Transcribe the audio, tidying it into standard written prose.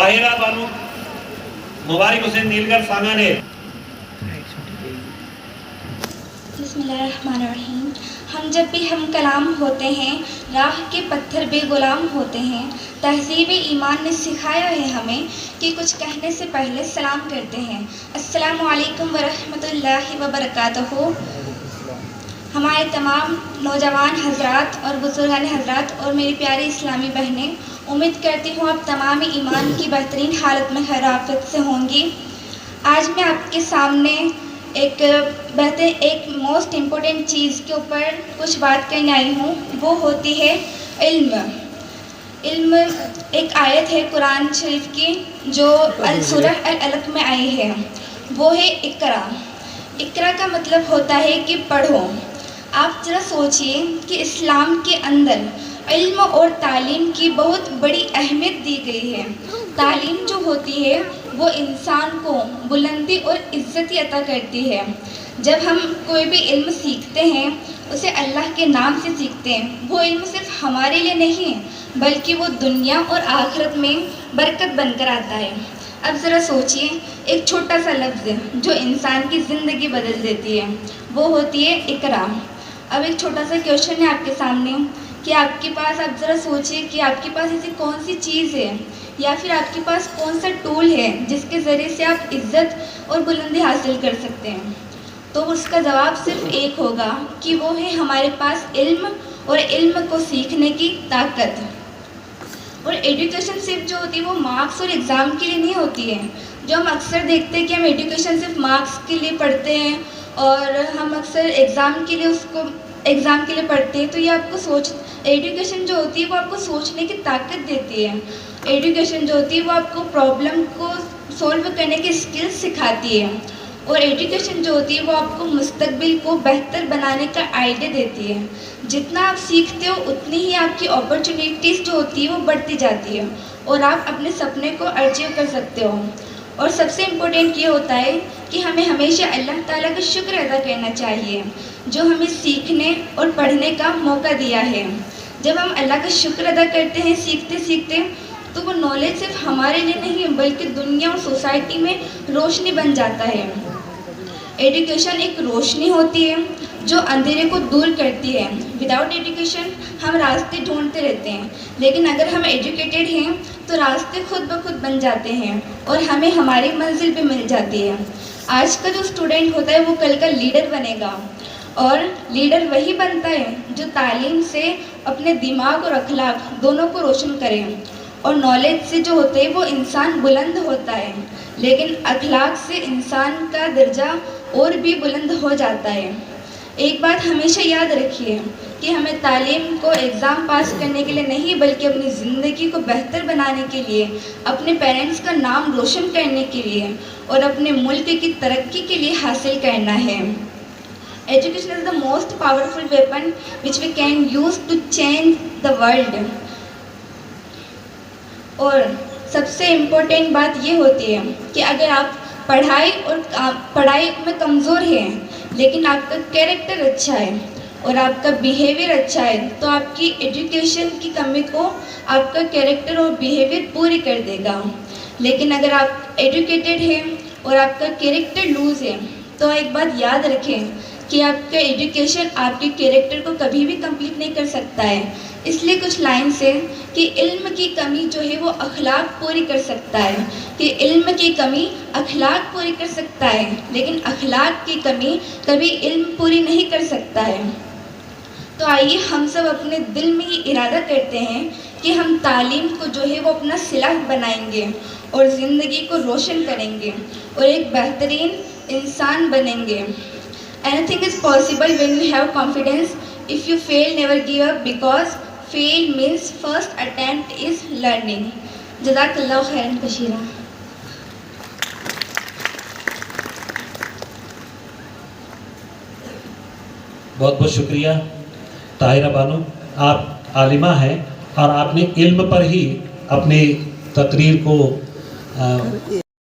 طاہرہ بانو مبارک حسین نیلگر ثانیہ نے بسم اللہ الرحمن الرحیم۔ ہم جب بھی ہم کلام ہوتے ہیں، راہ کے پتھر بے غلام ہوتے ہیں۔ تہذیب ایمان نے سکھایا ہے ہمیں کہ کچھ کہنے سے پہلے سلام کرتے ہیں۔ السلام علیکم ورحمۃ اللہ وبرکاتہ۔ ہمارے تمام نوجوان حضرات اور بزرگان حضرات اور میری پیاری اسلامی بہنیں، امید کرتی ہوں آپ تمام ایمان کی بہترین حالت میں خیر عافیت سے ہوں گی۔ آج میں آپ کے سامنے ایک موسٹ امپورٹنٹ چیز کے اوپر کچھ بات کرنے آئی ہوں، وہ ہوتی ہے علم۔ علم ایک آیت ہے قرآن شریف کی جو سورہ العلق میں آئی ہے، وہ ہے اقرا۔ اقرا کا مطلب ہوتا ہے کہ پڑھو۔ آپ ذرا سوچئے کہ اسلام کے اندر علم اور تعلیم کی بہت بڑی اہمیت دی گئی ہے۔ تعلیم جو ہوتی ہے وہ انسان کو بلندی اور عزتی عطا کرتی ہے۔ جب ہم کوئی بھی علم سیکھتے ہیں اسے اللہ کے نام سے سیکھتے ہیں۔ وہ علم صرف ہمارے لیے نہیں بلکہ وہ دنیا اور آخرت میں برکت بن کر آتا ہے۔ اب ذرا سوچئے، ایک چھوٹا سا لفظ جو انسان کی زندگی بدل دیتی ہے، وہ ہوتی ہے اقرا۔ اب ایک چھوٹا سا کویشچن ہے آپ کے سامنے کہ آپ کے پاس، آپ ذرا سوچئے کہ آپ کے پاس ایسی کون سی چیز ہے یا پھر آپ کے پاس کون سا ٹول ہے جس کے ذریعے سے آپ عزت اور بلندی حاصل کر سکتے ہیں؟ تو اس کا جواب صرف ایک ہوگا کہ وہ ہے ہمارے پاس علم اور علم کو سیکھنے کی طاقت۔ اور ایجوکیشن صرف جو ہوتی ہے وہ مارکس اور ایگزام کے لیے نہیں ہوتی ہے۔ جو ہم اکثر دیکھتے ہیں کہ ہم ایجوکیشن صرف مارکس کے لیے پڑھتے ہیں اور ہم اکثر ایگزام کے لیے پڑھتے ہیں، تو یہ آپ کو ایجوکیشن جو ہوتی ہے وہ آپ کو سوچنے کی طاقت دیتی ہے۔ ایجوکیشن جو ہوتی ہے وہ آپ کو پرابلم کو سولو کرنے کی اسکلز سکھاتی ہے، اور ایجوکیشن جو ہوتی ہے وہ آپ کو مستقبل کو بہتر بنانے کا آئیڈیا دیتی ہے۔ جتنا آپ سیکھتے ہو اتنی ہی آپ کی اپرچونیٹیز جو ہوتی ہے وہ بڑھتی جاتی ہے اور آپ اپنے سپنے کو اچیو کر سکتے ہو۔ اور سب سے امپورٹنٹ یہ ہوتا ہے کہ ہمیں ہمیشہ اللہ تعالیٰ کا شکر ادا کرنا چاہیے جو ہمیں سیکھنے اور پڑھنے کا موقع دیا ہے۔ جب ہم اللہ کا شکر ادا کرتے ہیں سیکھتے تو وہ نالج صرف ہمارے لیے نہیں بلکہ دنیا اور سوسائٹی میں روشنی بن جاتا ہے۔ ایجوکیشن ایک روشنی ہوتی ہے جو اندھیرے کو دور کرتی ہے۔ وداؤٹ ایجوکیشن ہم راستے ڈھونڈتے رہتے ہیں، لیکن اگر ہم ایجوکیٹڈ ہیں تو راستے خود بخود بن جاتے ہیں اور ہمیں ہماری منزل بھی مل جاتی ہے۔ آج کا جو اسٹوڈنٹ ہوتا ہے وہ کل کا لیڈر بنے گا، اور لیڈر وہی بنتا ہے جو تعلیم سے اپنے دماغ اور اخلاق دونوں کو روشن کرے۔ اور نالج سے جو ہوتے ہیں وہ انسان بلند ہوتا ہے، لیکن اخلاق سے انسان کا درجہ اور بھی بلند ہو جاتا ہے۔ ایک بات ہمیشہ یاد رکھیے کہ ہمیں تعلیم کو ایگزام پاس کرنے کے لیے نہیں بلکہ اپنی زندگی کو بہتر بنانے کے لیے، اپنے پیرنٹس کا نام روشن کرنے کے لیے اور اپنے ملک کی ترقی کے لیے حاصل کرنا ہے۔ Education is the most powerful weapon which we can use to change the world۔ اور سب سے امپورٹنٹ بات یہ ہوتی ہے کہ اگر آپ پڑھائی میں کمزور ہیں لیکن آپ کا کیریکٹر اچھا ہے اور آپ کا بیہیویئر اچھا ہے تو آپ کی ایجوکیشن کی کمی کو آپ کا کیریکٹر اور بیہیویئر پوری کر دے گا۔ لیکن اگر آپ ایجوکیٹڈ ہیں اور آپ کا کیریکٹر لوز ہے تو ایک بات یاد رکھیں کہ آپ کا ایجوکیشن آپ کے کیریکٹر کو کبھی بھی کمپلیٹ نہیں کر سکتا ہے۔ اس لیے کچھ لائنس ہے کہ علم کی کمی جو ہے وہ اخلاق پوری کر سکتا ہے، کہ علم کی کمی اخلاق پوری کر سکتا ہے، لیکن اخلاق کی کمی کبھی علم پوری نہیں کر سکتا ہے۔ تو آئیے ہم سب اپنے دل میں یہ ارادہ کرتے ہیں کہ ہم تعلیم کو جو ہے وہ اپنا سلاح بنائیں گے اور زندگی کو روشن کریں گے اور ایک بہترین انسان بنیں گے۔ Anything is possible when you have confidence. If you fail, never give up because fail means first attempt is learning. جزاک اللہ خیرا کثیرا۔ بہت بہت شکریہ طاہرہ بانو، آپ عالمہ ہیں اور آپ نے علم پر ہی اپنی تقریر کو